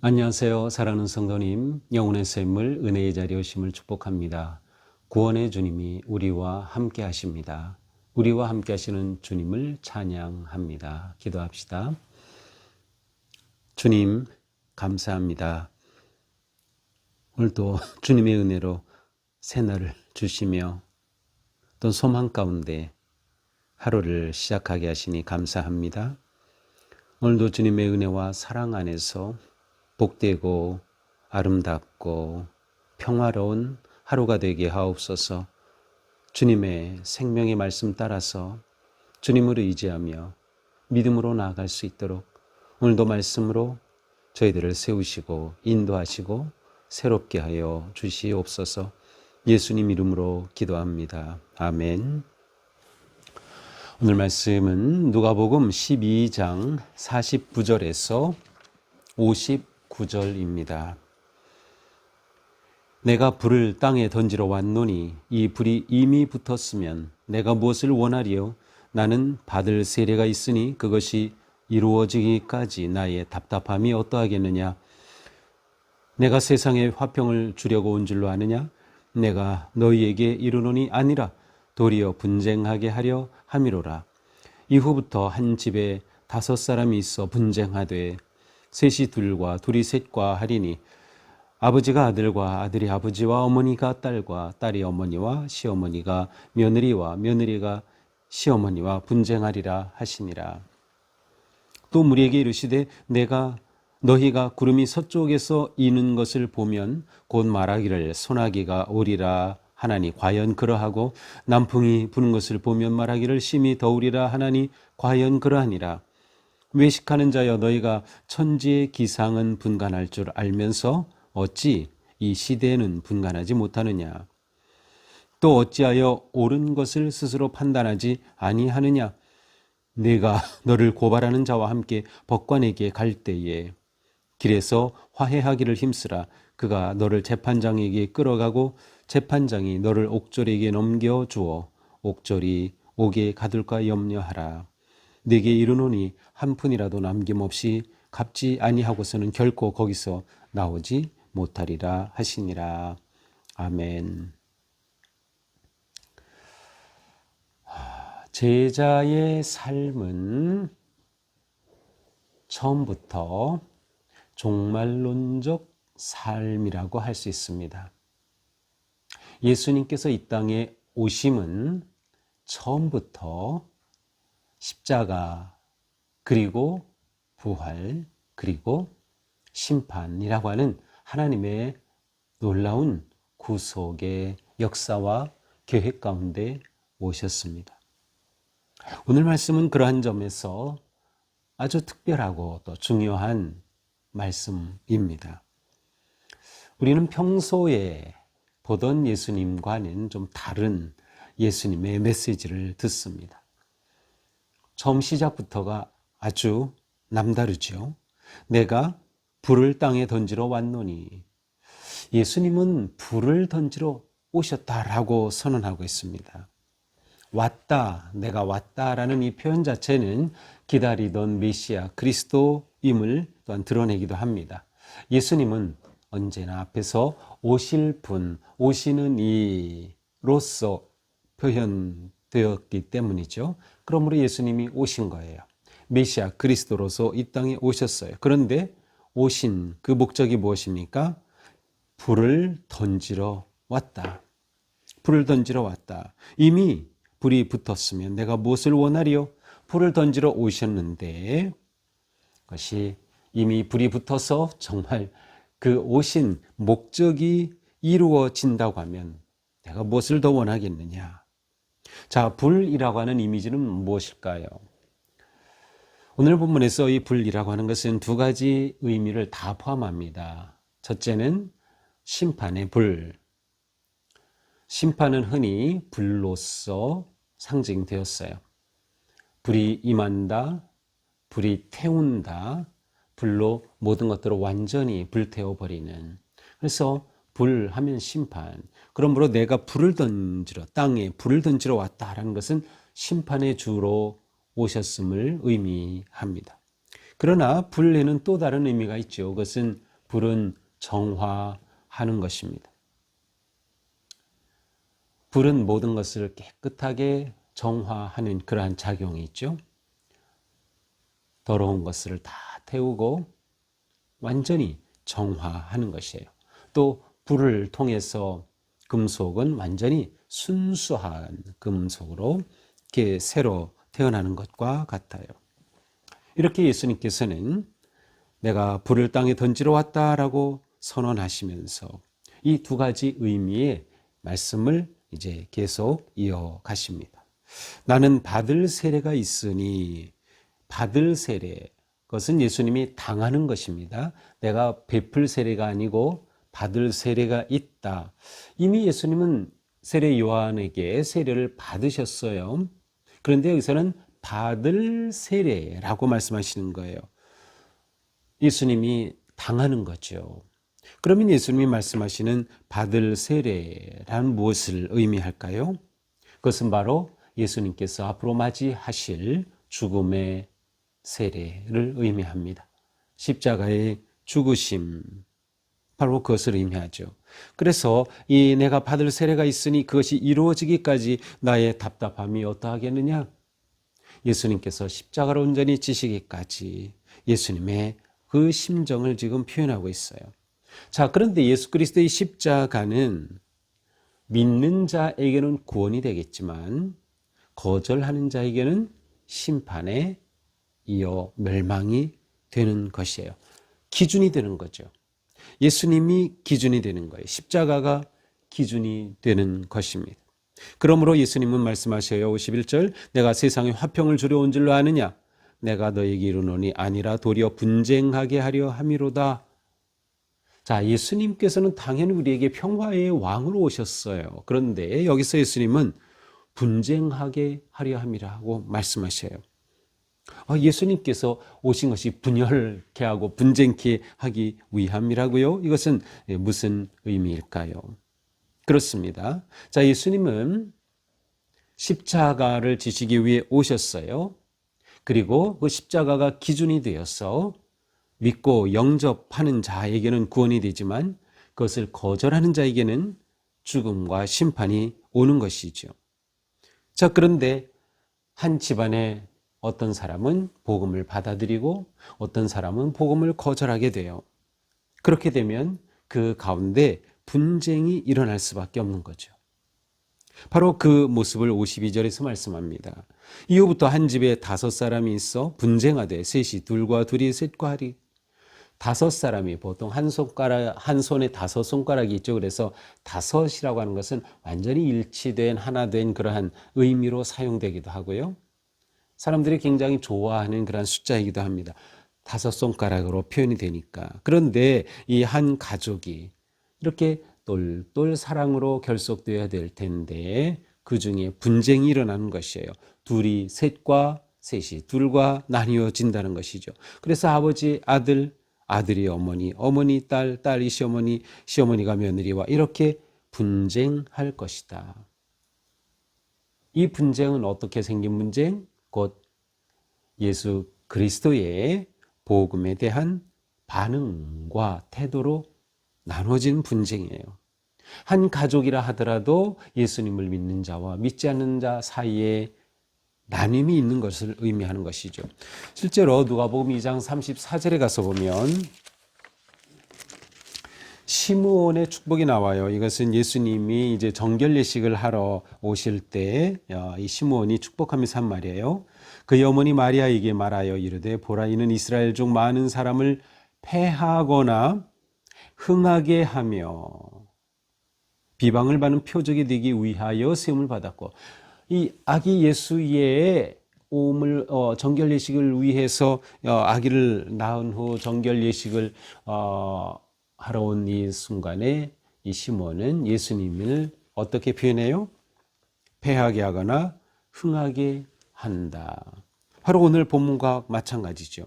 안녕하세요. 사랑하는 성도님, 영혼의 샘물 은혜의 자리에 오심을 축복합니다. 구원의 주님이 우리와 함께 하십니다. 우리와 함께 하시는 주님을 찬양합니다. 기도합시다. 주님, 감사합니다. 오늘도 주님의 은혜로 새날을 주시며 또 소망 가운데 하루를 시작하게 하시니 감사합니다. 오늘도 주님의 은혜와 사랑 안에서 복되고 아름답고 평화로운 하루가 되게 하옵소서. 주님의 생명의 말씀 따라서 주님을 의지하며 믿음으로 나아갈 수 있도록 오늘도 말씀으로 저희들을 세우시고 인도하시고 새롭게 하여 주시옵소서. 예수님 이름으로 기도합니다. 아멘. 오늘 말씀은 누가복음 12장 49절에서 59절입니다. 내가 불을 땅에 던지러 왔노니 이 불이 이미 붙었으면 내가 무엇을 원하리요? 나는 받을 세례가 있으니 그것이 이루어지기까지 나의 답답함이 어떠하겠느냐? 내가 세상에 화평을 주려고 온 줄로 아느냐? 내가 너희에게 이르노니 아니라 도리어 분쟁하게 하려 함이로라. 이후부터 한 집에 5사람이 있어 분쟁하되 셋이 둘과 둘이 셋과 하리니 아버지가 아들과 아들이 아버지와 어머니가 딸과 딸이 어머니와 시어머니가 며느리와 며느리가 시어머니와 분쟁하리라 하시니라. 또 무리에게 이르시되 너희가 구름이 서쪽에서 이는 것을 보면 곧 말하기를 소나기가 오리라 하나니 과연 그러하고 남풍이 부는 것을 보면 말하기를 심히 더우리라 하나니 과연 그러하니라. 외식하는 자여 너희가 천지의 기상은 분간할 줄 알면서 어찌 이 시대에는 분간하지 못하느냐? 또 어찌하여 옳은 것을 스스로 판단하지 아니하느냐? 내가 너를 고발하는 자와 함께 법관에게 갈 때에 길에서 화해하기를 힘쓰라. 그가 너를 재판장에게 끌어가고 재판장이 너를 옥졸에게 넘겨주어 옥졸이 옥에 가둘까 염려하라. 네게 이르노니 한 푼이라도 남김없이 갚지 아니하고서는 결코 거기서 나오지 못하리라 하시니라. 아멘. 제자의 삶은 처음부터 종말론적 삶이라고 할 수 있습니다. 예수님께서 이 땅에 오심은 처음부터 십자가 그리고 부활 그리고 심판이라고 하는 하나님의 놀라운 구속의 역사와 계획 가운데 오셨습니다. 오늘 말씀은 그러한 점에서 아주 특별하고 또 중요한 말씀입니다. 우리는 평소에 보던 예수님과는 좀 다른 예수님의 메시지를 듣습니다. 처음 시작부터가 아주 남다르죠. 내가 불을 땅에 던지러 왔노니 예수님은 불을 던지러 오셨다라고 선언하고 있습니다. 왔다, 내가 왔다라는 이 표현 자체는 기다리던 메시아 그리스도임을 또한 드러내기도 합니다. 예수님은 언제나 앞에서 오실 분, 오시는 이로서 표현되었기 때문이죠. 그러므로 예수님이 오신 거예요. 메시아 그리스도로서 이 땅에 오셨어요. 그런데 오신 그 목적이 무엇입니까? 불을 던지러 왔다. 불을 던지러 왔다. 이미 불이 붙었으면 내가 무엇을 원하리요? 불을 던지러 오셨는데 그것이 이미 불이 붙어서 정말 그 오신 목적이 이루어진다고 하면 내가 무엇을 더 원하겠느냐? 자, 불이라고 하는 이미지는 무엇일까요? 오늘 본문에서 이 불이라고 하는 것은 두 가지 의미를 다 포함합니다. 첫째는 심판의 불. 심판은 흔히 불로서 상징되었어요. 불이 임한다, 불이 태운다, 불로 모든 것들을 완전히 불태워버리는 그래서 불 하면 심판. 그러므로 내가 불을 던지러, 땅에 불을 던지러 왔다라는 것은 심판의 주로 오셨음을 의미합니다. 그러나 불에는 또 다른 의미가 있죠. 그것은 불은 정화하는 것입니다. 불은 모든 것을 깨끗하게 정화하는 그러한 작용이 있죠. 더러운 것을 다 태우고 완전히 정화하는 것이에요. 또 불을 통해서 금속은 완전히 순수한 금속으로 이렇게 새로 태어나는 것과 같아요. 이렇게 예수님께서는 내가 불을 땅에 던지러 왔다라고 선언하시면서 이 두 가지 의미의 말씀을 이제 계속 이어가십니다. 나는 받을 세례가 있으니, 받을 세례, 그것은 예수님이 당하는 것입니다. 내가 베풀 세례가 아니고 받을 세례가 있다. 이미 예수님은 세례 요한에게 세례를 받으셨어요. 그런데 여기서는 받을 세례라고 말씀하시는 거예요. 예수님이 당하는 거죠. 그러면 예수님이 말씀하시는 받을 세례란 무엇을 의미할까요? 그것은 바로 예수님께서 앞으로 맞이하실 죽음의 세례를 의미합니다. 십자가의 죽으심, 바로 그것을 의미하죠. 그래서 이 내가 받을 세례가 있으니 그것이 이루어지기까지 나의 답답함이 어떠하겠느냐? 예수님께서 십자가로 온전히 지시기까지 예수님의 그 심정을 지금 표현하고 있어요. 자, 그런데 예수 그리스도의 십자가는 믿는 자에게는 구원이 되겠지만 거절하는 자에게는 심판에 이어 멸망이 되는 것이에요. 기준이 되는 거죠. 예수님이 기준이 되는 거예요. 십자가가 기준이 되는 것입니다. 그러므로 예수님은 말씀하셔요. 51절, 내가 세상에 화평을 주려 온 줄로 아느냐? 내가 너에게 이르노니 아니라 도리어 분쟁하게 하려 함이로다. 자, 예수님께서는 당연히 우리에게 평화의 왕으로 오셨어요. 그런데 여기서 예수님은 분쟁하게 하려 함이라고 말씀하셔요. 예수님께서 오신 것이 분열케 하고 분쟁케 하기 위함이라고요? 이것은 무슨 의미일까요? 그렇습니다. 자, 예수님은 십자가를 지시기 위해 오셨어요. 그리고 그 십자가가 기준이 되어서 믿고 영접하는 자에게는 구원이 되지만 그것을 거절하는 자에게는 죽음과 심판이 오는 것이죠. 자, 그런데 한 집안에 어떤 사람은 복음을 받아들이고 어떤 사람은 복음을 거절하게 돼요. 그렇게 되면 그 가운데 분쟁이 일어날 수밖에 없는 거죠. 바로 그 모습을 52절에서 말씀합니다. 이후부터 한 집에 5사람이 있어 분쟁하되 셋이 둘과 둘이 셋과 하리. 5사람이 보통 한 손에 5손가락이 있죠. 그래서 5이라고 하는 것은 완전히 일치된 하나 된 그러한 의미로 사용되기도 하고요. 사람들이 굉장히 좋아하는 그런 숫자이기도 합니다. 5손가락으로 표현이 되니까. 그런데 이 한 가족이 이렇게 똘똘 사랑으로 결속되어야 될 텐데 그 중에 분쟁이 일어나는 것이에요. 둘이 셋과 셋이 둘과 나뉘어진다는 것이죠. 그래서 아버지 아들, 아들이 어머니, 어머니 딸, 딸이 시어머니, 시어머니가 며느리와 이렇게 분쟁할 것이다. 이 분쟁은 어떻게 생긴 분쟁? 곧 예수 그리스도의 복음에 대한 반응과 태도로 나눠진 분쟁이에요. 한 가족이라 하더라도 예수님을 믿는 자와 믿지 않는 자 사이에 나눔이 있는 것을 의미하는 것이죠. 실제로 누가복음 2장 34절에 가서 보면 시므온의 축복이 나와요. 이것은 예수님이 이제 정결 예식을 하러 오실 때 이 시므온이 축복하면서 한 말이에요. 그의 어머니 마리아에게 말하여 이르되 보라 이는 이스라엘 중 많은 사람을 패하거나 흥하게 하며 비방을 받는 표적이 되기 위하여 세움을 받았고, 이 아기 예수의 오음을 정결 예식을 위해서 아기를 낳은 후 정결 예식을 하러 온 이 순간에 이 시몬은 예수님을 어떻게 표현해요? 패하게 하거나 흥하게 한다. 바로 오늘 본문과 마찬가지죠.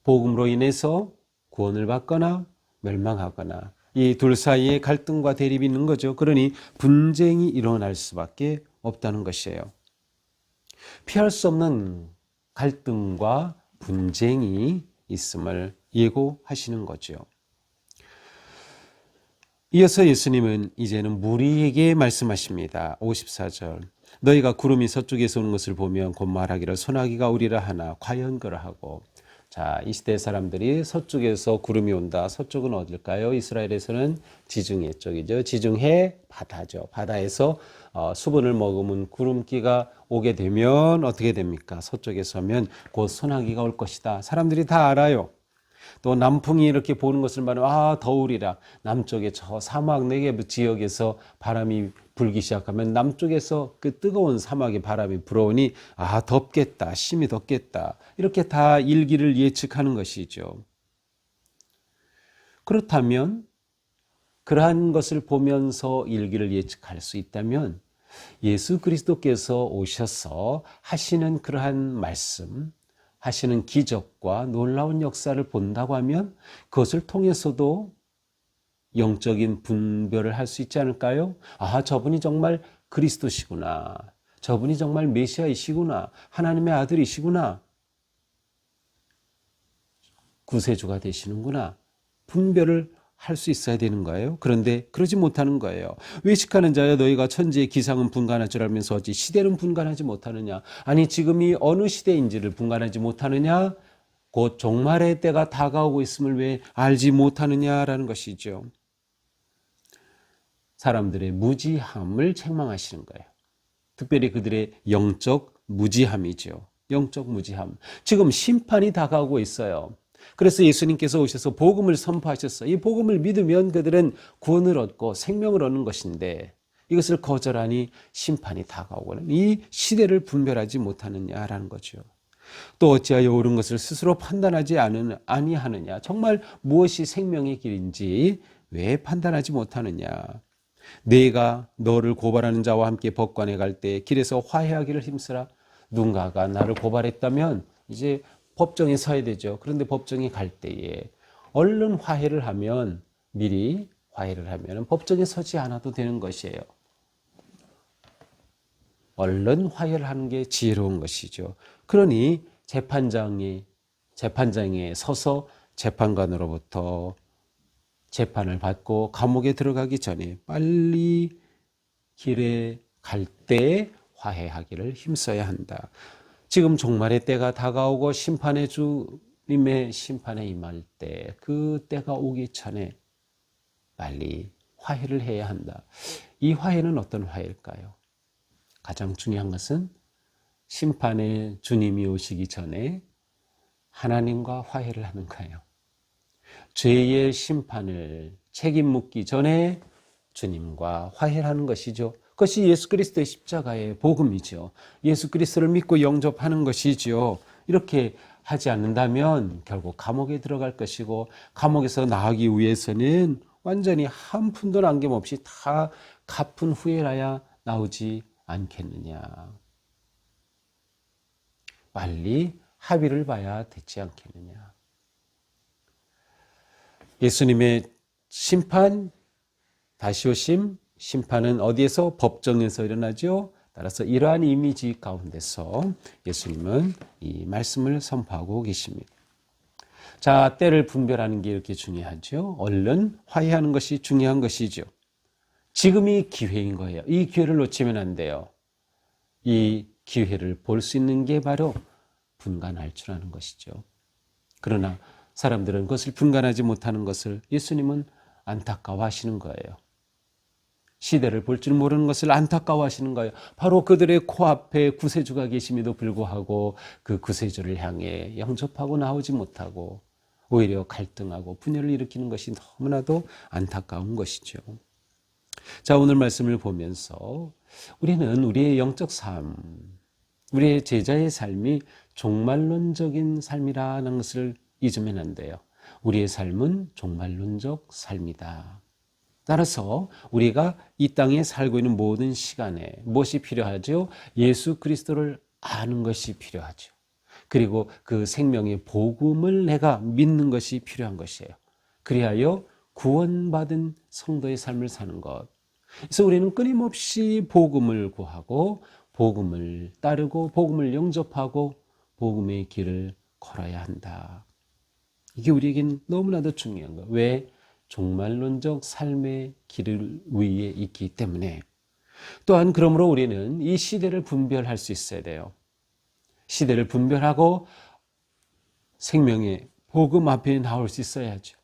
복음으로 인해서 구원을 받거나 멸망하거나 이 둘 사이에 갈등과 대립이 있는 거죠. 그러니 분쟁이 일어날 수밖에 없다는 것이에요. 피할 수 없는 갈등과 분쟁이 있음을 예고하시는 거죠. 이어서 예수님은 이제는 무리에게 말씀하십니다. 54절. 너희가 구름이 서쪽에서 오는 것을 보면 곧 말하기를 소나기가 오리라 하나 과연 그러하고. 자, 이 시대 사람들이 서쪽에서 구름이 온다. 서쪽은 어딜까요? 이스라엘에서는 지중해 쪽이죠. 지중해 바다죠. 바다에서 수분을 머금은 구름기가 오게 되면 어떻게 됩니까? 서쪽에서 오면 곧 소나기가 올 것이다. 사람들이 다 알아요. 또 남풍이 이렇게 보는 것을 말하면 더우리라. 남쪽에 저 사막 네게브 지역에서 바람이 불기 시작하면 남쪽에서 그 뜨거운 사막의 바람이 불어오니 덥겠다. 심히 덥겠다. 이렇게 다 일기를 예측하는 것이죠. 그렇다면 그러한 것을 보면서 일기를 예측할 수 있다면 예수 그리스도께서 오셔서 하시는 그러한 말씀, 하시는 기적과 놀라운 역사를 본다고 하면 그것을 통해서도 영적인 분별을 할 수 있지 않을까요? 저분이 정말 그리스도시구나. 저분이 정말 메시아이시구나. 하나님의 아들이시구나. 구세주가 되시는구나. 분별을 할 수 있어야 되는 거예요. 그런데 그러지 못하는 거예요. 외식하는 자여 너희가 천지의 기상은 분간할 줄 알면서 어찌 시대는 분간하지 못하느냐. 아니 지금이 어느 시대인지를 분간하지 못하느냐. 곧 종말의 때가 다가오고 있음을 왜 알지 못하느냐라는 것이죠. 사람들의 무지함을 책망하시는 거예요. 특별히 그들의 영적 무지함이죠. 영적 무지함. 지금 심판이 다가오고 있어요. 그래서 예수님께서 오셔서 복음을 선포하셨어요. 이 복음을 믿으면 그들은 구원을 얻고 생명을 얻는 것인데 이것을 거절하니 심판이 다가오고는 이 시대를 분별하지 못하느냐라는 거죠. 또 어찌하여 옳은 것을 스스로 판단하지 아니하느냐. 정말 무엇이 생명의 길인지 왜 판단하지 못하느냐. 내가 너를 고발하는 자와 함께 법관에 갈 때 길에서 화해하기를 힘쓰라. 누군가가 나를 고발했다면 이제 법정에 서야 되죠. 그런데 법정에 갈 때에 얼른 화해를 하면 미리 화해를 하면 법정에 서지 않아도 되는 것이에요. 얼른 화해를 하는 게 지혜로운 것이죠. 그러니 재판장에 서서 재판관으로부터 재판을 받고 감옥에 들어가기 전에 빨리 길에 갈 때 화해하기를 힘써야 한다. 지금 종말의 때가 다가오고 심판의 주님의 심판에 임할 때 그 때가 오기 전에 빨리 화해를 해야 한다. 이 화해는 어떤 화해일까요? 가장 중요한 것은 심판의 주님이 오시기 전에 하나님과 화해를 하는 거예요. 죄의 심판을 책임 묻기 전에 주님과 화해를 하는 것이죠. 그것이 예수 그리스도의 십자가의 복음이죠. 예수 그리스도를 믿고 영접하는 것이죠. 이렇게 하지 않는다면 결국 감옥에 들어갈 것이고 감옥에서 나가기 위해서는 완전히 한 푼도 남김없이 다 갚은 후에라야 나오지 않겠느냐. 빨리 합의를 봐야 되지 않겠느냐. 예수님의 심판, 다시 오심, 심판은 어디에서? 법정에서 일어나죠. 따라서 이러한 이미지 가운데서 예수님은 이 말씀을 선포하고 계십니다. 자, 때를 분별하는 게 이렇게 중요하죠. 얼른 화해하는 것이 중요한 것이죠. 지금이 기회인 거예요. 이 기회를 놓치면 안 돼요. 이 기회를 볼 수 있는 게 바로 분간할 줄 아는 것이죠. 그러나 사람들은 그것을 분간하지 못하는 것을 예수님은 안타까워하시는 거예요. 시대를 볼 줄 모르는 것을 안타까워하시는 거예요. 바로 그들의 코앞에 구세주가 계심에도 불구하고 그 구세주를 향해 영접하고 나오지 못하고 오히려 갈등하고 분열을 일으키는 것이 너무나도 안타까운 것이죠. 자, 오늘 말씀을 보면서 우리는 우리의 영적 삶, 우리의 제자의 삶이 종말론적인 삶이라는 것을 잊으면 안 돼요. 우리의 삶은 종말론적 삶이다. 따라서 우리가 이 땅에 살고 있는 모든 시간에 무엇이 필요하죠? 예수 그리스도를 아는 것이 필요하죠. 그리고 그 생명의 복음을 내가 믿는 것이 필요한 것이에요. 그리하여 구원받은 성도의 삶을 사는 것. 그래서 우리는 끊임없이 복음을 구하고 복음을 따르고 복음을 영접하고 복음의 길을 걸어야 한다. 이게 우리에겐 너무나도 중요한 거예요. 왜? 종말론적 삶의 길을 위에 있기 때문에. 또한 그러므로 우리는 이 시대를 분별할 수 있어야 돼요. 시대를 분별하고 생명의 복음 앞에 나올 수 있어야죠.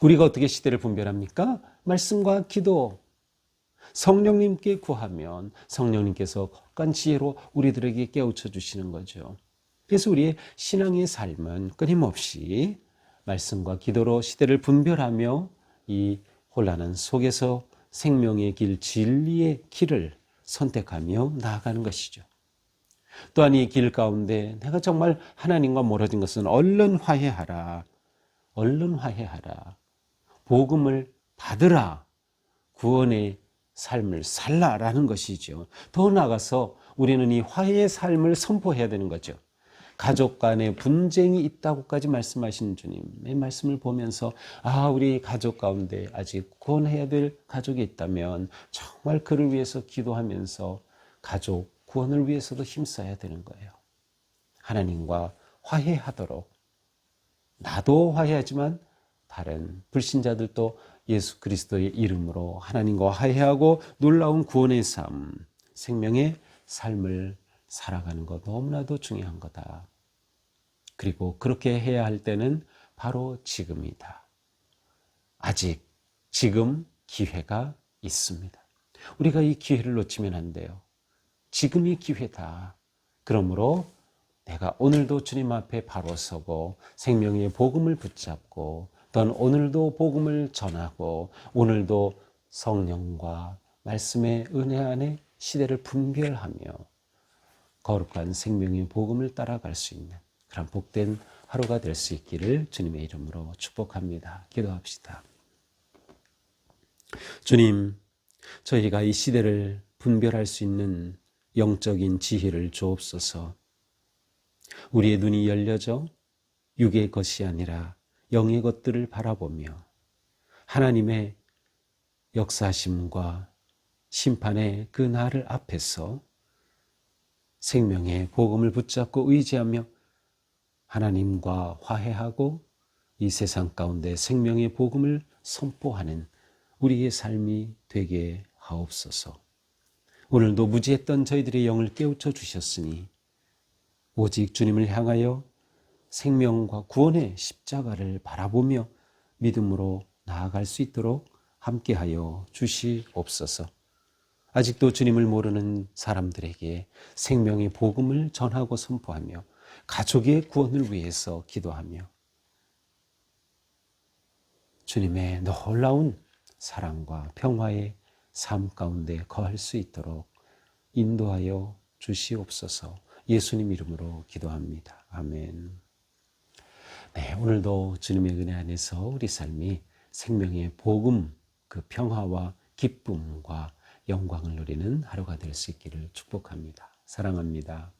우리가 어떻게 시대를 분별합니까? 말씀과 기도, 성령님께 구하면 성령님께서 거룩한 지혜로 우리들에게 깨우쳐 주시는 거죠. 그래서 우리의 신앙의 삶은 끊임없이 말씀과 기도로 시대를 분별하며 이 혼란한 속에서 생명의 길, 진리의 길을 선택하며 나아가는 것이죠. 또한 이 길 가운데 내가 정말 하나님과 멀어진 것은 얼른 화해하라. 얼른 화해하라. 복음을 받으라. 구원의 삶을 살라라는 것이죠. 더 나아가서 우리는 이 화해의 삶을 선포해야 되는 거죠. 가족 간에 분쟁이 있다고까지 말씀하신 주님의 말씀을 보면서 우리 가족 가운데 아직 구원해야 될 가족이 있다면 정말 그를 위해서 기도하면서 가족 구원을 위해서도 힘써야 되는 거예요. 하나님과 화해하도록, 나도 화해하지만 다른 불신자들도 예수 그리스도의 이름으로 하나님과 화해하고 놀라운 구원의 삶, 생명의 삶을 살아가는 것 너무나도 중요한 거다. 그리고 그렇게 해야 할 때는 바로 지금이다. 아직 지금 기회가 있습니다. 우리가 이 기회를 놓치면 안 돼요. 지금이 기회다. 그러므로 내가 오늘도 주님 앞에 바로 서고 생명의 복음을 붙잡고 또한 오늘도 복음을 전하고 오늘도 성령과 말씀의 은혜 안에 시대를 분별하며 거룩한 생명의 복음을 따라갈 수 있는 그런 복된 하루가 될 수 있기를 주님의 이름으로 축복합니다. 기도합시다. 주님, 저희가 이 시대를 분별할 수 있는 영적인 지혜를 주옵소서. 우리의 눈이 열려져 육의 것이 아니라 영의 것들을 바라보며 하나님의 역사심과 심판의 그 날을 앞에서 생명의 복음을 붙잡고 의지하며 하나님과 화해하고 이 세상 가운데 생명의 복음을 선포하는 우리의 삶이 되게 하옵소서. 오늘도 무지했던 저희들의 영을 깨우쳐 주셨으니 오직 주님을 향하여 생명과 구원의 십자가를 바라보며 믿음으로 나아갈 수 있도록 함께하여 주시옵소서. 아직도 주님을 모르는 사람들에게 생명의 복음을 전하고 선포하며 가족의 구원을 위해서 기도하며 주님의 놀라운 사랑과 평화의 삶 가운데 거할 수 있도록 인도하여 주시옵소서. 예수님 이름으로 기도합니다. 아멘. 네, 오늘도 주님의 은혜 안에서 우리 삶이 생명의 복음, 그 평화와 기쁨과 영광을 누리는 하루가 될 수 있기를 축복합니다. 사랑합니다.